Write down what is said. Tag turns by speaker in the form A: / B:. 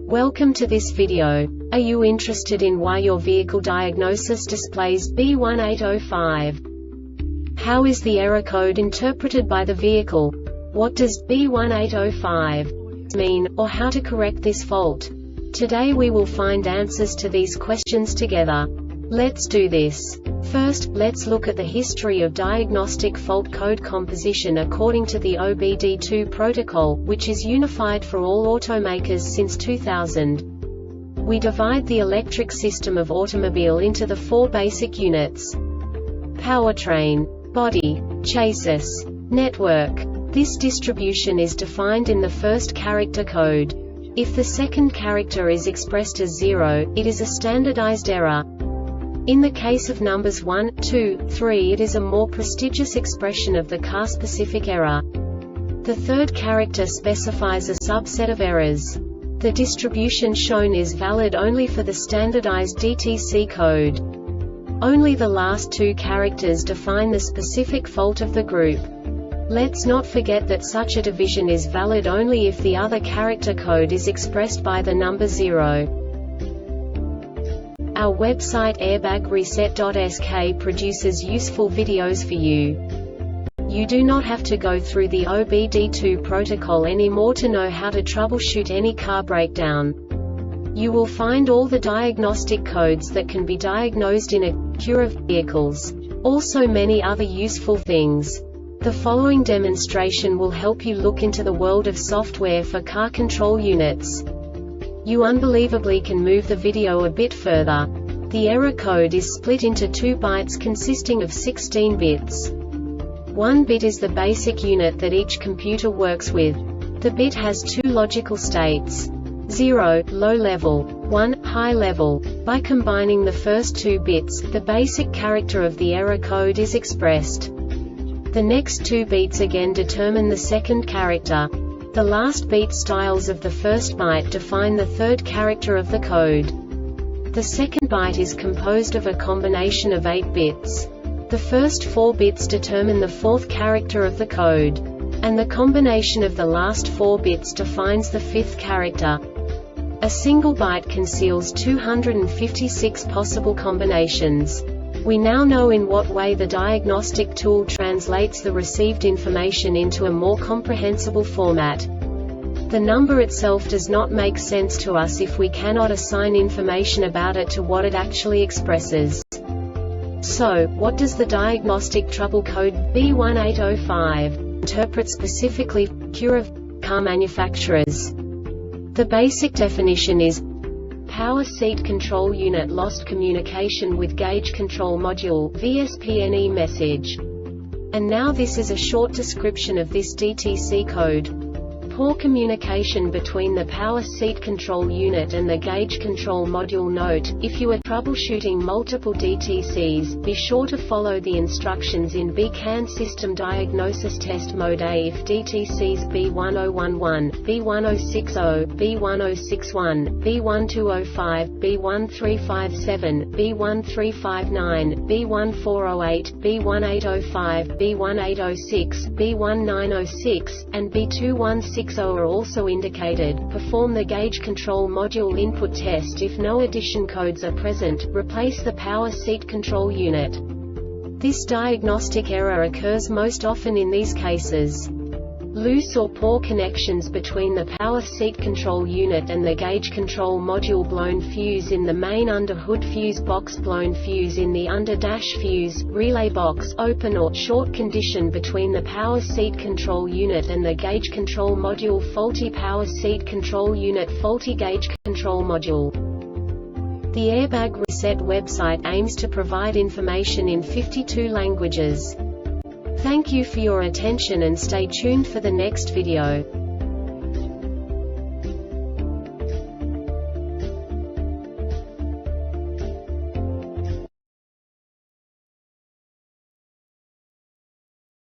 A: Welcome to this video. Are you interested in why your vehicle diagnosis displays B1805? How is the error code interpreted by the vehicle? What does B1805 mean, or how to correct this fault? Today we will find answers to these questions together. Let's do this. First, let's look at the history of diagnostic fault code composition according to the OBD2 protocol, which is unified for all automakers since 2000. We divide the electric system of automobile into the four basic units: powertrain, body, chassis, network. This distribution is defined in the first character code. If the second character is expressed as 0, it is a standardized error. In the case of numbers 1, 2, 3, it is a more prestigious expression of the car-specific error. The third character specifies a subset of errors. The distribution shown is valid only for the standardized DTC code. Only the last two characters define the specific fault of the group. Let's not forget that such a division is valid only if the other character code is expressed by the number 0. Our website airbagreset.sk produces useful videos for you. You do not have to go through the OBD2 protocol anymore to know how to troubleshoot any car breakdown. You will find all the diagnostic codes that can be diagnosed in Acura vehicles. Also many other useful things. The following demonstration will help you look into the world of software for car control units. You unbelievably can move the video a bit further. The error code is split into 2 bytes consisting of 16 bits. 1 bit is the basic unit that each computer works with. The bit has 2 logical states: 0, low level, 1, high level. By combining the first 2 bits, the basic character of the error code is expressed. The next 2 beats again determine the second character. The last beat styles of the first byte define the third character of the code. The second byte is composed of a combination of 8 bits. The first 4 bits determine the fourth character of the code. And the combination of the last 4 bits defines the fifth character. A single byte conceals 256 possible combinations. We now know in what way the diagnostic tool translates the received information into a more comprehensible format. The number itself does not make sense to us if we cannot assign information about it to what it actually expresses. So, what does the Diagnostic Trouble Code B1805 interpret specifically for Acura car manufacturers? The basic definition is: power seat control unit lost communication with gauge control module (VSPNE) message. And now this is a short description of this DTC code. Poor communication between the power seat control unit and the gauge control module. Note: if you are troubleshooting multiple DTCs, be sure to follow the instructions in BCAN System Diagnosis Test Mode A if DTCs B1011, B1060, B1061, B1205, B1357, B1359, B1408, B1805, B1806, B1906, and B2160 are also indicated. Perform the gauge control module input test. If no addition codes are present, replace the power seat control unit. This diagnostic error occurs most often in these cases: loose or poor connections between the power seat control unit and the gauge control module, blown fuse in the main under-hood fuse box, blown fuse in the under-dash fuse, relay box, open or short condition between the power seat control unit and the gauge control module, faulty power seat control unit, faulty gauge control module. The Airbag Reset website aims to provide information in 52 languages. Thank you for your attention and stay tuned for the next video.